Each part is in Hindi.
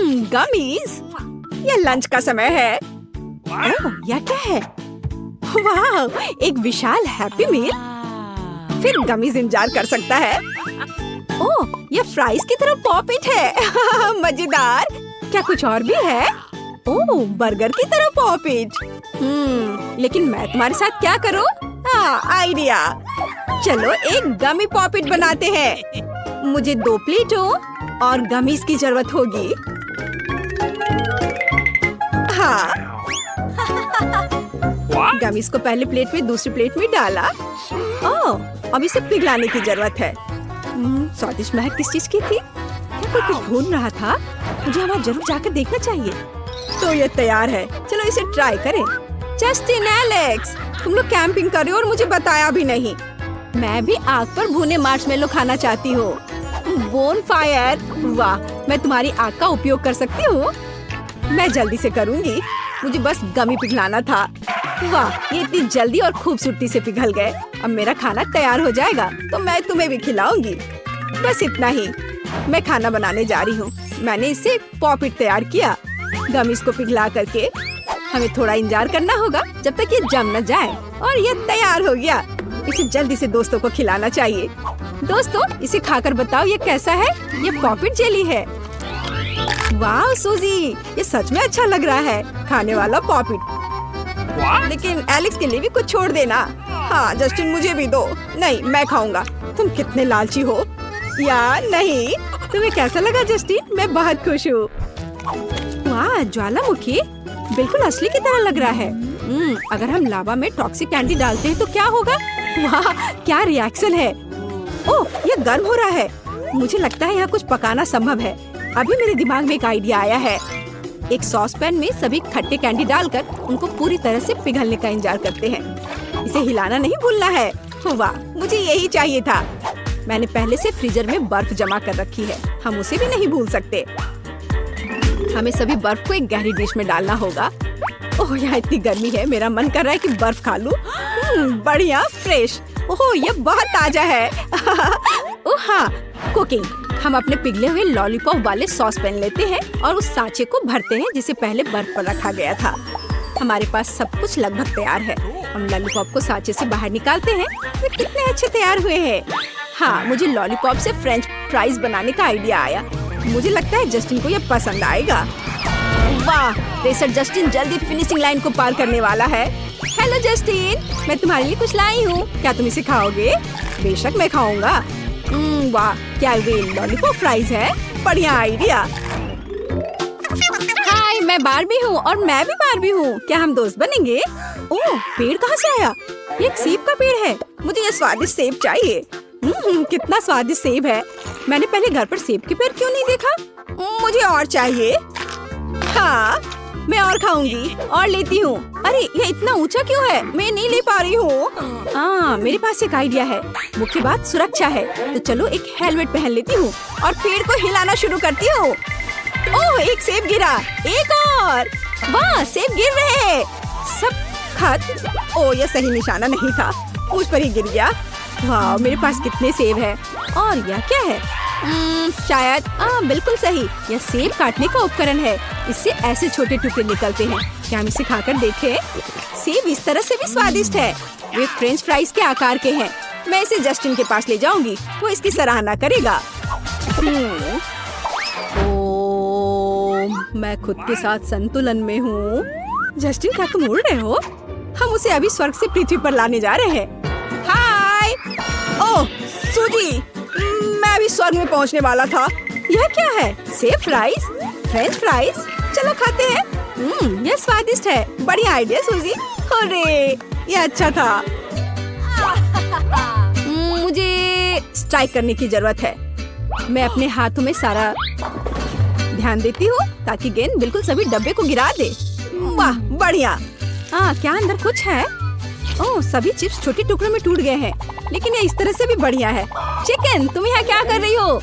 गमीज। ये लंच का समय है। ओह, यह क्या है? वाह, एक विशाल हैप्पी मील। फिर गमीज इंतजार कर सकता है। ओह, ये फ्राइज की तरह पॉपिट है। मजेदार। क्या कुछ और भी है? ओह, बर्गर की तरह पॉपिट। लेकिन मैं तुम्हारे साथ क्या करूं? आइडिया। चलो एक गमी पॉपिट बनाते हैं। मुझे 2 प्लेटों और गमीज की जरूरत होगी। हाँ, गमीज को पहले प्लेट में दूसरी प्लेट में डाला। ओह, अब इसे पिघलाने की जरूरत है। स्वादिष्ट महक किस चीज की थी? क्या कोई कुछ ढूंढ रहा था? मुझे वहाँ जरूर जाकर देखना चाहिए। तो ये तैयार है, चलो इसे ट्राई करें। जस्टिन, एलेक्स, तुम लोग कैंपिंग कर रहे हो और मुझे बताया भी नहीं। मैं भी आग पर भुने मार्शमेलो खाना चाहती हूँ। Bone fire. वाह, मैं तुम्हारी आग का उपयोग कर सकती हूँ। मैं जल्दी से करूँगी। मुझे बस गमी पिघलाना था। वाह, ये इतनी जल्दी और खूबसूरती से पिघल गए। अब मेरा खाना तैयार हो जाएगा तो मैं तुम्हें भी खिलाऊंगी। बस इतना ही। मैं खाना बनाने जा रही हूँ। मैंने इससे पॉपिट तैयार किया। गमीज को पिघला करके हमें थोड़ा इंतजार करना होगा जब तक ये जम न जाए। और ये तैयार हो गया। इसे जल्दी से दोस्तों को खिलाना चाहिए। दोस्तों, इसे खाकर बताओ ये कैसा है? ये पॉपिट जेली है। वाह सूजी, ये सच में अच्छा लग रहा है। खाने वाला पॉपिट। लेकिन एलेक्स के लिए भी कुछ छोड़ देना। हाँ जस्टिन, मुझे भी दो। नहीं, मैं खाऊंगा। तुम कितने लालची हो। या नहीं, तुम्हें कैसा लगा जस्टिन? मैं बहुत खुश हूँ। वाह, ज्वालामुखी बिल्कुल असली की तरह लग रहा है। अगर हम लावा में टॉक्सिक कैंडी डालते हैं तो क्या होगा? वाह, क्या रिएक्शन है। ओह, ये गर्म हो रहा है। मुझे लगता है यहाँ कुछ पकाना संभव है। अभी मेरे दिमाग में एक आइडिया आया है। एक सॉस पैन में सभी खट्टे कैंडी डालकर उनको पूरी तरह से पिघलने का इंतजार करते हैं। इसे हिलाना नहीं भूलना है। वाह, मुझे यही चाहिए था। मैंने पहले से फ्रीजर में बर्फ जमा कर रखी है। हम उसे भी नहीं भूल सकते। हमें सभी बर्फ को एक गहरी डिश में डालना होगा। ओह, यहाँ इतनी गर्मी है, मेरा मन कर रहा है कि बर्फ खा लूं। बढ़िया, फ्रेश। ओह, ये बहुत ताजा है। ओह हाँ, कुकिंग। हम अपने पिघले हुए लॉलीपॉप वाले सॉस पैन लेते हैं और उस सांचे को भरते हैं जिसे पहले बर्फ पर रखा गया था। हमारे पास सब कुछ लगभग तैयार है। हम लॉलीपॉप को सांचे से बाहर निकालते हैं। वे कितने अच्छे तैयार हुए हैं। हाँ, मुझे लॉलीपॉप से फ्रेंच फ्राइज बनाने का आइडिया आया। मुझे लगता है जस्टिन को ये पसंद आएगा। वाह, रेसर जस्टिन जल्दी फिनिशिंग लाइन को पार करने वाला है। हेलो जस्टिन, मैं तुम्हारे लिए कुछ लाई हूँ। क्या तुम इसे खाओगे? बेशक मैं खाऊंगा। वाह, क्या वे लॉलीपॉप फ्राइज है? बढ़िया आइडिया। हाय, मैं बारबी हूँ और मैं भी बारबी हूँ। क्या हम दोस्त बनेंगे? ओह, पेड़ कहाँ से आया? ये एक सेब का पेड़ है। मुझे ये स्वादिष्ट सेब चाहिए। कितना स्वादिष्ट सेब है। मैंने पहले घर पर सेब के पेड़ क्यों नहीं देखा? मुझे और चाहिए। हाँ, मैं और खाऊंगी और लेती हूँ। अरे, ये इतना ऊंचा क्यों है? मैं नहीं ले पा रही हूँ। हाँ, मेरे पास एक आइडिया है। मुख्य बात सुरक्षा है। तो चलो एक हेलमेट पहन लेती हूँ और पेड़ को हिलाना शुरू करती हूँ। ओह, एक सेब गिरा। एक और। वाह, सेब गिर रहे हैं। सब खत्म। ओह, यह सही निशाना नहीं था। मुझ पर ही गिर गया। वाह, मेरे पास कितने सेब है। और यह क्या है? शायद बिल्कुल सही। यह सेब काटने का उपकरण है। इससे ऐसे छोटे टुकड़े निकलते हैं। क्या हम इसे खाकर देखें? सेब इस तरह से भी स्वादिष्ट है। वे फ्रेंच फ्राइज के आकार के हैं। मैं इसे जस्टिन के पास ले जाऊंगी। वो इसकी सराहना करेगा। ओह, मैं खुद के साथ संतुलन में हूँ। जस्टिन, क्या तुम उड़ रहे हो? हम उसे अभी स्वर्ग से पृथ्वी पर लाने जा रहे हैं। हाय। ओह सूजी, मैं अभी स्वर्ग में पहुंचने वाला था। यह क्या है? सेब फ्राइज? French fries? चलो खाते हैं। यह स्वादिष्ट है। बढ़िया आइडिया सूजी। अरे, यह अच्छा था। मुझे स्ट्राइक करने की जरूरत है। मैं अपने हाथों में सारा ध्यान देती हूँ ताकि गेंद बिल्कुल सभी डब्बे को गिरा दे। वाह, बढ़िया। क्या अंदर कुछ है? ओह, सभी चिप्स छोटे टुकड़ों में टूट गए हैं। लेकिन ये इस तरह से भी बढ़िया है। चिकन, तुम यहाँ क्या कर रही हो?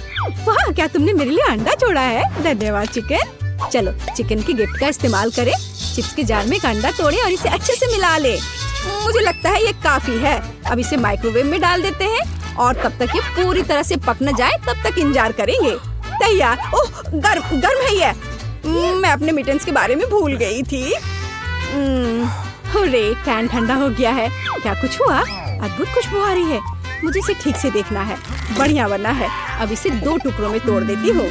वाह, क्या तुमने मेरे लिए अंडा छोड़ा है? धन्यवाद चिकन। चलो चिकन के गिफ्ट का इस्तेमाल करें। चिप्स के जार में एक अंडा तोड़े और इसे अच्छे से मिला ले। मुझे लगता है ये काफी है। अब इसे माइक्रोवेव में डाल देते हैं और तब तक ये पूरी तरह से पक न जाए तब तक इंतजार करेंगे। तैयार। ओह, गर्म है ये। मैं अपने मिटन्स के बारे में भूल गई थी। हुर्रे, कैन ठंडा हो गया है। क्या कुछ हुआ? अद्भुत खुशबू आ रही है। मुझे इसे ठीक से देखना है, बढ़िया बनना है। अब इसे 2 टुकड़ों में तोड़ देती हूँ।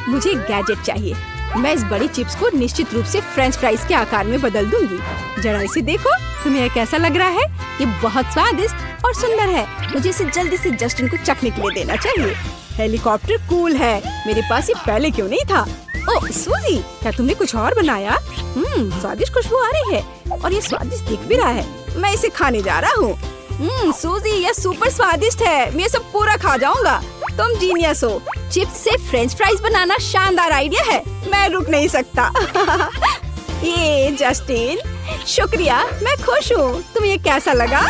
मुझे एक गैजेट चाहिए। मैं इस बड़ी चिप्स को निश्चित रूप से फ्रेंच फ्राइज के आकार में बदल दूंगी। जरा इसे देखो, तुम्हें यह कैसा लग रहा है? ये बहुत स्वादिष्ट और सुंदर है। मुझे इसे जल्दी से जस्टिन को चखने के लिए देना चाहिए। हेलीकॉप्टर कूल है, मेरे पास ये पहले क्यों नहीं था? ओह सूजी, क्या तुमने कुछ और बनाया? स्वादिष्ट खुशबू आ रही है और ये स्वादिष्ट दिख भी रहा है। मैं इसे खाने जा रहा हूँ। सूजी, यह सुपर स्वादिष्ट है। मैं सब पूरा खा जाऊंगा। तुम जीनियस हो। चिप्स से फ्रेंच फ्राइज बनाना शानदार आइडिया है। मैं रुक नहीं सकता। ये जस्टिन, शुक्रिया, मैं खुश हूँ। तुम्हें ये कैसा लगा?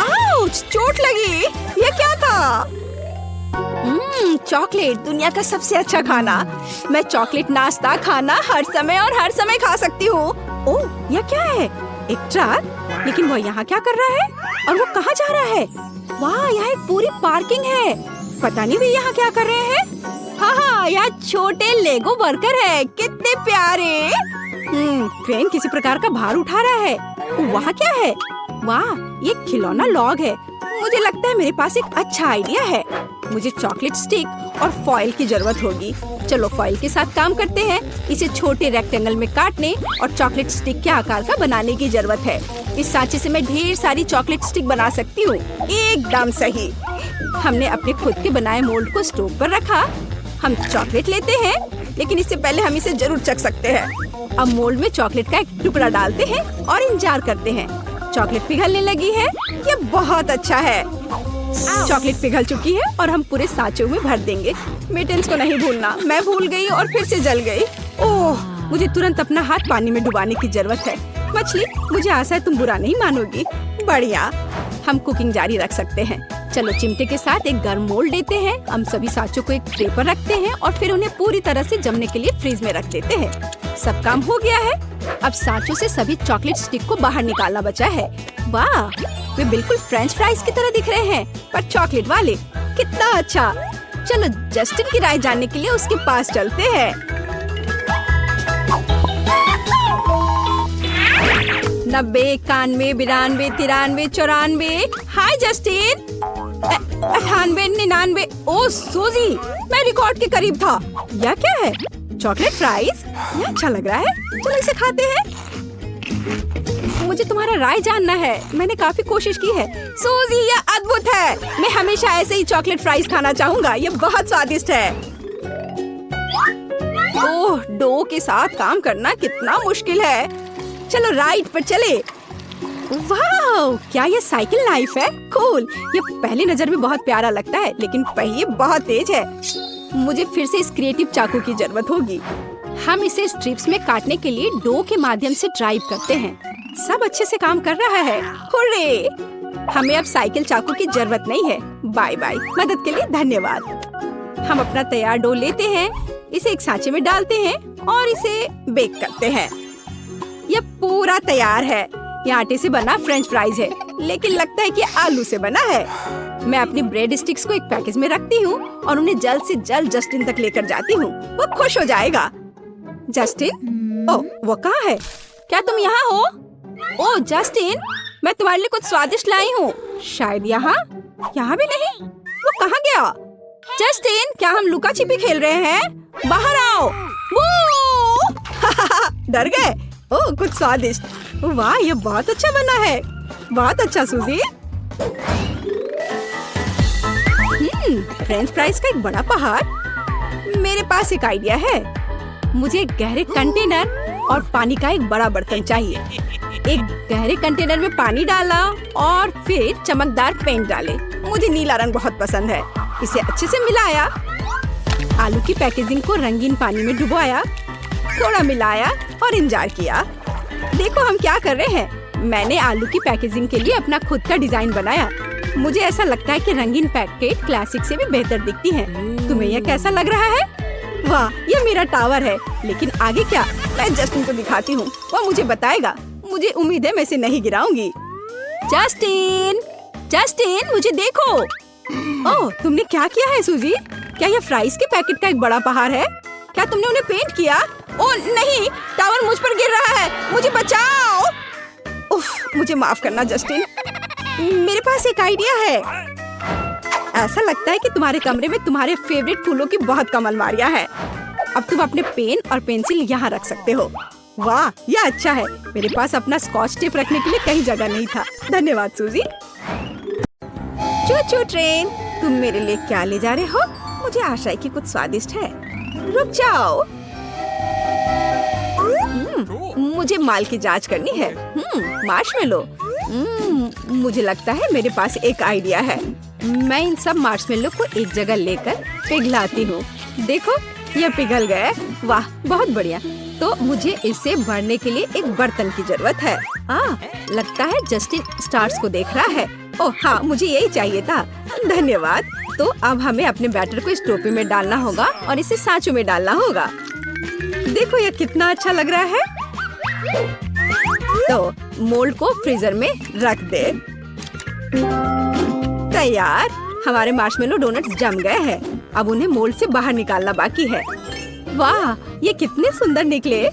आउच, चोट लगी। ये क्या था? चॉकलेट, दुनिया का सबसे अच्छा खाना। मैं चॉकलेट नाश्ता खाना हर समय और हर समय खा सकती हूँ। ओह, यह क्या है? एक ट्रक? लेकिन वो यहाँ क्या कर रहा है? और वो कहाँ जा रहा है? वाह, यहाँ एक पूरी पार्किंग है। पता नहीं वे यहाँ क्या कर रहे हैं। हाँ, यहाँ छोटे लेगो वर्कर है। कितने प्यारे। क्रेन किसी प्रकार का भार उठा रहा है। वहाँ क्या है? वाह, ये खिलौना लॉग है। मुझे लगता है मेरे पास एक अच्छा आइडिया है। मुझे चॉकलेट स्टिक और फॉइल की जरूरत होगी। चलो फॉइल के साथ काम करते हैं। इसे छोटे रेक्टेंगल में काटने और चॉकलेट स्टिक के आकार का बनाने की जरूरत है। इस सांचे से मैं ढेर सारी चॉकलेट स्टिक बना सकती हूँ। एकदम सही। हमने अपने खुद के बनाए मोल्ड को स्टोव पर रखा। हम चॉकलेट लेते हैं, लेकिन इससे पहले हम इसे जरूर चख सकते हैं। अब मोल्ड में चॉकलेट का एक टुकड़ा डालते हैं और इंतजार करते हैं। चॉकलेट पिघलने लगी है। ये बहुत अच्छा है। चॉकलेट पिघल चुकी है और हम पूरे सांचों में भर देंगे। मिटन्स को नहीं भूलना। मैं भूल गई और फिर से जल गई। ओह, मुझे तुरंत अपना हाथ पानी में डुबाने की जरूरत है। मछली, मुझे आशा है तुम बुरा नहीं मानोगी। बढ़िया, हम कुकिंग जारी रख सकते हैं। चलो चिमटे के साथ एक गर्म मोल्ड लेते हैं। हम सभी सांचों को एक ट्रे पर रखते हैं और फिर उन्हें पूरी तरह से जमने के लिए फ्रीज में रख देते हैं। सब काम हो गया है। अब सांचों से सभी चॉकलेट स्टिक को बाहर निकालना बचा है। वाह, वे बिल्कुल फ्रेंच फ्राइज की तरह दिख रहे हैं, पर चॉकलेट वाले। कितना अच्छा। चलो जस्टिन की राय जानने के लिए उसके पास चलते हैं। 90, 91, 92, 93, 94। हाय जस्टिन। 98, 99। ओह सूजी, मैं रिकॉर्ड के करीब था। यह क्या है? Chocolate fries? ये अच्छा लग रहा है। चलो इसे खाते हैं। मुझे तुम्हारा राय जानना है। मैंने काफी कोशिश की है। सूजी, यह अद्भुत है। मैं हमेशा ऐसे ही चॉकलेट फ्राइज खाना चाहूंगा। यह बहुत स्वादिष्ट है। ओह, डो के साथ काम करना कितना मुश्किल है। चलो राइड पर चले। वाह, क्या ये साइकिल नाइफ है? कूल। ये पहली नजर में बहुत प्यारा लगता है, लेकिन पहिए बहुत तेज है। मुझे फिर से इस क्रिएटिव चाकू की जरूरत होगी। हम इसे स्ट्रिप्स में काटने के लिए डो के माध्यम से ड्राइव करते हैं। सब अच्छे से काम कर रहा है। हुर्रे! हमें अब साइकिल चाकू की जरूरत नहीं है। Bye bye. मदद के लिए धन्यवाद। हम अपना तैयार डो लेते हैं, इसे एक सांचे में डालते हैं और इसे बेक करते हैं। यह पूरा तैयार है। यह आटे से बना फ्रेंच फ्राइज है, लेकिन लगता है कि आलू से बना है। मैं अपनी ब्रेड स्टिक्स को एक पैकेज में रखती हूँ और उन्हें जल्द से जल्द जस्टिन तक लेकर जाती हूँ। वो खुश हो जाएगा। जस्टिन, ओह, वो कहाँ है? क्या तुम यहाँ हो? ओह जस्टिन, मैं तुम्हारे लिए कुछ स्वादिष्ट लाई हूँ। शायद यहाँ भी नहीं। वो कहाँ गया? जस्टिन, क्या हम लुका छिपी खेल रहे हैं? बाहर आओ। डर गए? ओह, कुछ स्वादिष्ट। वाह, ये बहुत अच्छा बना है। बहुत अच्छा सूजी। फ्रेंच फ्राइज का एक बड़ा पहाड़। मेरे पास एक आइडिया है। मुझे एक गहरे कंटेनर और पानी का एक बड़ा बर्तन चाहिए। एक गहरे कंटेनर में पानी डाला और फिर चमकदार पेंट डाले। मुझे नीला रंग बहुत पसंद है। इसे अच्छे से मिलाया। आलू की पैकेजिंग को रंगीन पानी में डुबोया, थोड़ा मिलाया और इंतजार किया। देखो हम क्या कर रहे हैं। मैंने आलू की पैकेजिंग के लिए अपना खुद का डिजाइन बनाया। मुझे ऐसा लगता है कि रंगीन पैकेट क्लासिक से भी बेहतर दिखती है। तुम्हें यह कैसा लग रहा है? वाह, यह मेरा टावर है। लेकिन आगे क्या? मैं जस्टिन को दिखाती हूँ, वह मुझे बताएगा। मुझे उम्मीद है मैं इसे नहीं गिराऊंगी। जस्टिन, जस्टिन, मुझे देखो। ओह, तुमने क्या किया है सूजी? क्या यह फ्राइज के पैकेट का एक बड़ा पहाड़ है? क्या तुमने उन्हें पेंट किया? ओ नहीं, टावर मुझ पर गिर रहा है, मुझे बचाओ। उफ, मुझे माफ करना जस्टिन। मेरे पास एक आइडिया है। ऐसा लगता है कि तुम्हारे कमरे में तुम्हारे फेवरेट फूलों की बहुत कम अलमारियां हैं। अब तुम अपने पेन और पेंसिल यहाँ रख सकते हो। वाह, यह अच्छा है। मेरे पास अपना स्कॉच टेप रखने के लिए कहीं जगह नहीं था। धन्यवाद सूजी। चू चू ट्रेन, तुम मेरे लिए क्या ले जा रहे हो? मुझे आशा है कि कुछ स्वादिष्ट है। रुक जाओ। मुझे माल की जांच करनी है। मार्शमेलो। मुझे लगता है मेरे पास एक आइडिया है। मैं इन सब मार्शमेलो को एक जगह लेकर पिघलाती हूँ। देखो, यह पिघल गया। वाह, बहुत बढ़िया। तो मुझे इसे भरने के लिए एक बर्तन की जरूरत है। लगता है जस्टिन स्टार्स को देख रहा है। ओह हाँ, मुझे यही चाहिए था। धन्यवाद। तो अब हमें अपने बैटर को इस टोपी में डालना होगा और इसे सांचों में डालना होगा। देखो, यह कितना अच्छा लग रहा है। तो मोल्ड को फ्रीजर में रख दे। तैयार। हमारे मार्शमेलो डोनट्स जम गए हैं। अब उन्हें मोल्ड से बाहर निकालना बाकी है। वाह, ये कितने सुंदर निकले।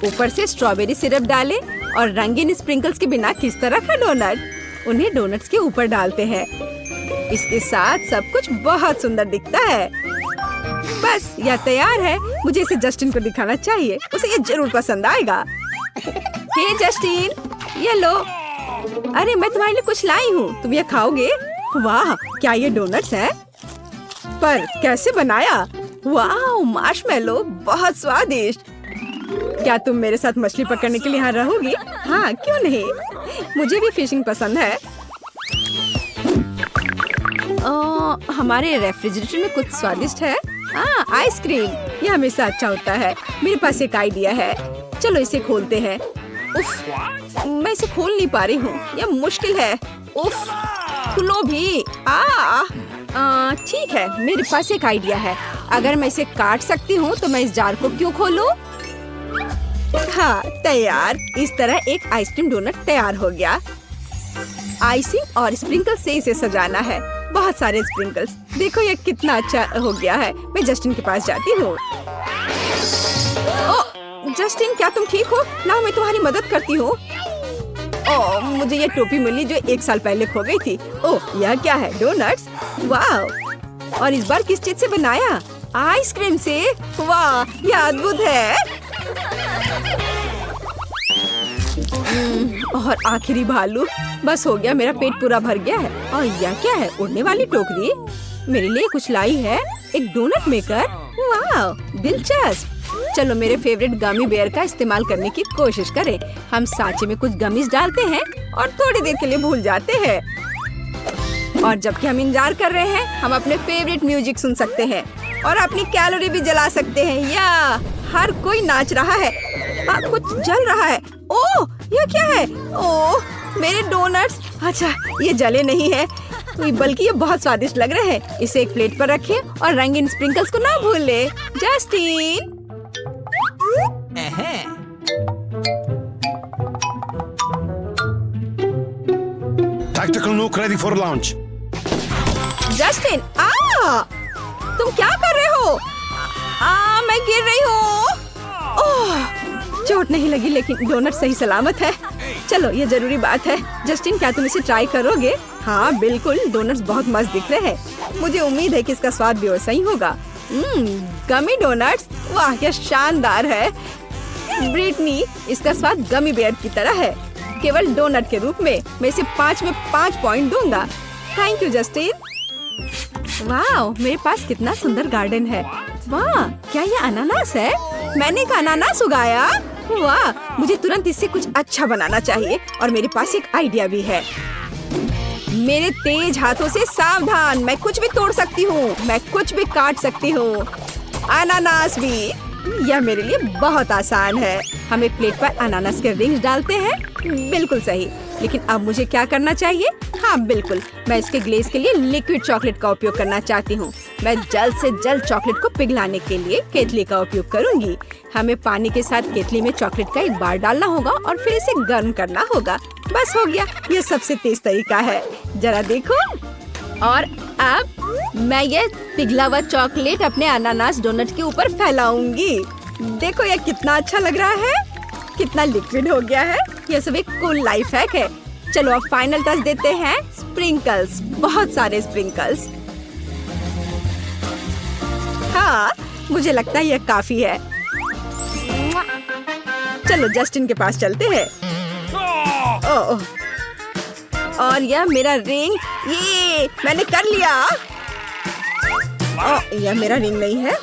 ऊपर से स्ट्रॉबेरी सिरप डालें और रंगीन स्प्रिंकल्स के बिना किस तरह का डोनट। उन्हें डोनट्स के ऊपर डालते हैं। इसके साथ सब कुछ बहुत सुंदर दिखता है। बस, यह तैयार है। मुझे इसे जस्टिन को दिखाना चाहिए। उसे ये जरूर पसंद आएगा। हे जस्टिन, ये लो। अरे, मैं तुम्हारे लिए कुछ लाई हूँ। तुम ये खाओगे? वाह, क्या ये डोनट्स है? पर कैसे बनाया? वाह, मार्शमेलो, बहुत स्वादिष्ट। क्या तुम मेरे साथ मछली पकड़ने के लिए यहाँ रहोगी? हाँ, क्यों नहीं। मुझे भी फिशिंग पसंद है। हमारे रेफ्रिजरेटर में कुछ स्वादिष्ट है। आइसक्रीम, यह हमेशा अच्छा होता है। मेरे पास एक आइडिया है। चलो इसे खोलते हैं। उफ, मैं इसे खोल नहीं पा रही हूँ। यह मुश्किल है। उफ, खुलो भी। ठीक है, मेरे पास एक आइडिया है। अगर मैं इसे काट सकती हूँ तो मैं इस जार को क्यों खोलूं? हाँ, तैयार। इस तरह एक आइसक्रीम डोनट तैयार हो गया। आइसिंग और स्प्रिंकल से इसे सजाना है। बहुत सारे स्प्रिंकल्स। देखो, यह कितना अच्छा हो गया है। मैं जस्टिन के पास जाती हूँ। जस्टिन, क्या तुम ठीक हो? लाओ, मैं तुम्हारी मदद करती हूँ। मुझे ये टोपी मिली जो 1 साल पहले खो गई थी। ओह, यह क्या है? डोनट्स? वाह! और इस बार किस चीज से बनाया? आइसक्रीम से? वाह, यह अद्भुत है। और आखिरी भालू। बस हो गया, मेरा पेट पूरा भर गया है। और यह क्या है? उड़ने वाली टोकरी। मेरे लिए कुछ लाई है। एक डोनट मेकर। वाह, दिलचस्प। चलो मेरे फेवरेट गमी बेयर का इस्तेमाल करने की कोशिश करें। हम सांचे में कुछ गमीज डालते हैं और थोड़ी देर के लिए भूल जाते हैं। और जबकि हम इंतजार कर रहे हैं, हम अपने फेवरेट म्यूजिक सुन सकते हैं और अपनी कैलोरी भी जला सकते हैं। या हर कोई नाच रहा है। कुछ जल रहा है। ओह, यह क्या है? ओह, मेरे डोनट्स। अच्छा, ये जले नहीं है, बल्कि ये बहुत स्वादिष्ट लग रहे हैं। इसे एक प्लेट पर रखें और रंगीन स्प्रिंकल्स को ना भूलें। Justin, Tactical nuke ready for launch. Justin, तुम क्या कर रहे हो? मैं गिर रही हूँ। चोट नहीं लगी, लेकिन डोनट सही सलामत है। चलो, ये जरूरी बात है। जस्टिन, क्या तुम इसे ट्राई करोगे? हाँ बिल्कुल, डोनट्स बहुत मस्त दिख रहे हैं। मुझे उम्मीद है कि इसका स्वाद भी वैसा ही होगा। गमी डोनट्स, वाह क्या शानदार है। ब्रिटनी, इसका स्वाद गमी बेयर की तरह है, केवल डोनट के रूप में। मैं इसे 5 में 5 पॉइंट दूंगा। Thank you Justin. वाह, मेरे पास कितना सुंदर गार्डन है। वाह, क्या ये अनानास है? मैंने एक अनानास उगाया। वाह, मुझे तुरंत इससे कुछ अच्छा बनाना चाहिए और मेरे पास एक आइडिया भी है। मेरे तेज हाथों से सावधान, मैं कुछ भी तोड़ सकती हूँ, मैं कुछ भी काट सकती हूँ, अनानास भी। यह मेरे लिए बहुत आसान है। हम एक प्लेट पर अनानास के रिंग्स डालते हैं। बिल्कुल सही। लेकिन अब मुझे क्या करना चाहिए? हाँ बिल्कुल, मैं इसके ग्लेज के लिए लिक्विड चॉकलेट का उपयोग करना चाहती हूँ। मैं जल्द से जल्द चॉकलेट को पिघलाने के लिए केतली का उपयोग करूँगी। हमें पानी के साथ केतली में चॉकलेट का एक बार डालना होगा और फिर इसे गर्म करना होगा। बस हो गया, यह सबसे तेज तरीका है। जरा देखो। और अब मैं ये पिघला हुआ चॉकलेट अपने अनानास डोनट के ऊपर फैलाऊंगी। देखो ये कितना अच्छा लग रहा है, कितना लिक्विड हो गया है। ये सब एक कूल लाइफ हैक है। चलो अब फाइनल टच देते हैं, स्प्रिंकल्स, बहुत सारे स्प्रिंकल्स। हाँ, मुझे लगता है ये काफी है। चलो जस्टिन के पास चलते हैं। ओह, और यह मेरा रिंग, ये मैंने कर लिया। ओह, यह मेरा रिंग नहीं है।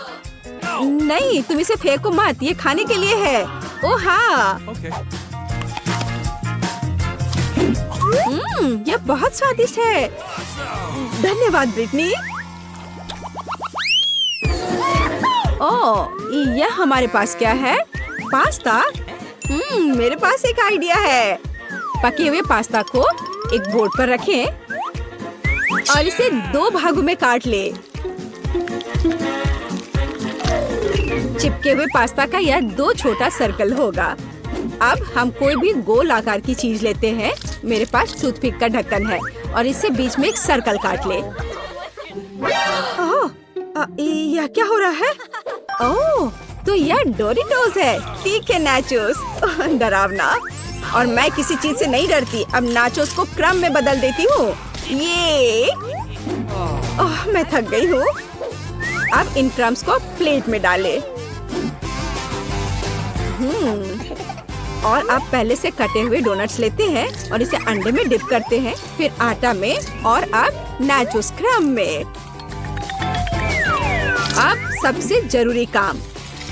नहीं, तुम इसे फेंको मत, ये खाने के लिए है। ओह हाँ, यह बहुत स्वादिष्ट है। धन्यवाद ब्रिटनी। ओह, यह हमारे पास क्या है? पास्ता। मेरे पास एक आइडिया है। पके हुए पास्ता को एक बोर्ड पर रखें और इसे 2 भागों में काट ले। चिपके हुए पास्ता का यह 2 छोटा सर्कल होगा। अब हम कोई भी गोल आकार की चीज लेते हैं। मेरे पास टूथपिक का ढक्कन है और इससे बीच में एक सर्कल काट ले। यह क्या हो रहा है? ओह, तो यह डोरिटोस है। ठीक है नाचोस। डरावना। और मैं किसी चीज से नहीं डरती। अब नाचोस को क्रम में बदल देती हूँ। ये मैं थक गई हूँ। अब इन क्रम्स को प्लेट में डालें। और अब पहले से कटे हुए डोनट्स लेते हैं और इसे अंडे में डिप करते हैं, फिर आटा में और अब नाचोस क्रम में। अब सबसे जरूरी काम,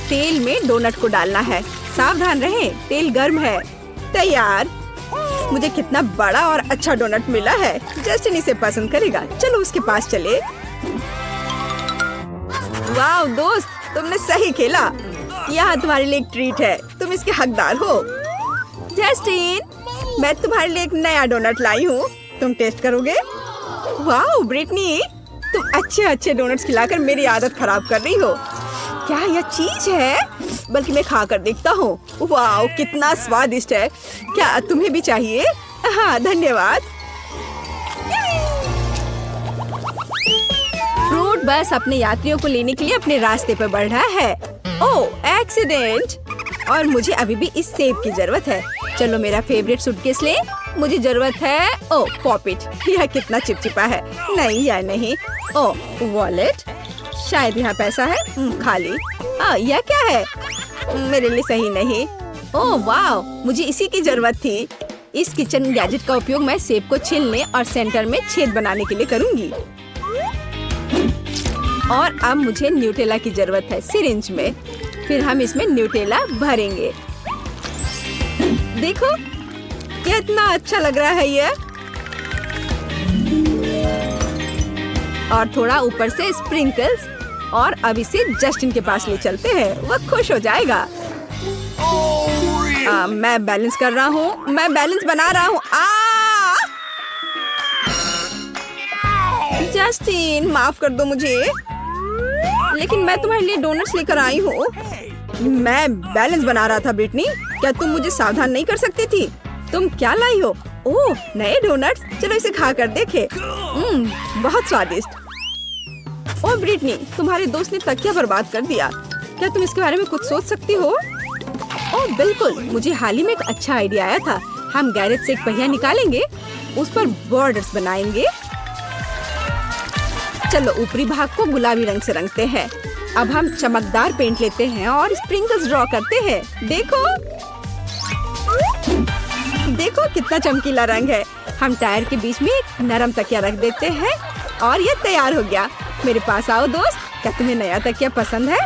तेल में डोनट को डालना है। सावधान रहें, तेल गर्म है। तैयार। मुझे कितना बड़ा और अच्छा डोनट मिला है। जस्टिन इसे पसंद करेगा। चलो उसके पास चले। वाह दोस्त, तुमने सही खेला। यहाँ तुम्हारे लिए एक ट्रीट है, तुम इसके हकदार हो। जस्टिन, मैं तुम्हारे लिए एक नया डोनट लाई हूँ, तुम टेस्ट करोगे? वाह ब्रिटनी, तुम अच्छे डोनट्स खिलाकर मेरी आदत खराब कर रही हो। क्या यह चीज है? बल्कि मैं खाकर देखता हूँ। वाह, कितना स्वादिष्ट है। क्या तुम्हें भी चाहिए? हाँ धन्यवाद। फ्रूट बस अपने यात्रियों को लेने के लिए अपने रास्ते पर बढ़ रहा है। ओह एक्सीडेंट। और मुझे अभी भी इस सेब की जरूरत है। चलो मेरा फेवरेट सूटकेस ले। मुझे जरूरत है पॉपिट। यह कितना चिपचिपा है। नहीं या नहीं। वॉलेट, शायद यहाँ पैसा है। खाली। यह क्या है? मेरे लिए सही नहीं। ओह वाह, मुझे इसी की जरूरत थी। इस किचन गैजेट का उपयोग मैं सेब को छीलने और सेंटर में छेद बनाने के लिए करूंगी। और अब मुझे न्यूटेला की जरूरत है सिरिंज में। फिर हम इसमें न्यूटेला भरेंगे। देखो कितना अच्छा लग रहा है ये। और थोड़ा ऊपर से स्प्रिंकल्स। और अब इसे जस्टिन के पास ले चलते हैं, वह खुश हो जाएगा। मैं बैलेंस कर रहा हूँ, मैं बैलेंस बना रहा हूँ। जस्टिन माफ कर दो मुझे, लेकिन मैं तुम्हारे लिए डोनट्स लेकर आई हूँ। मैं बैलेंस बना रहा था ब्रिटनी। क्या तुम मुझे सावधान नहीं कर सकती थी? तुम क्या लाई हो? ओह नए डोनट्स। चलो इसे खा कर देखे। बहुत स्वादिष्ट। ओह ब्रिटनी, तुम्हारे दोस्त ने तकिया बर्बाद कर दिया। क्या तुम इसके बारे में कुछ सोच सकती हो? ओह बिल्कुल, मुझे हाल ही में एक अच्छा आइडिया आया था। हम गैरेज से एक पहिया निकालेंगे, उस पर बॉर्डर्स बनाएंगे। चलो ऊपरी भाग को गुलाबी रंग से रंगते हैं। अब हम चमकदार पेंट लेते हैं और स्प्रिंकल्स ड्रॉ करते हैं। देखो देखो कितना चमकीला रंग है। हम टायर के बीच में एक नरम तकिया रख देते हैं और ये तैयार हो गया। मेरे पास आओ दोस्त, क्या तुम्हें नया तकिया पसंद है?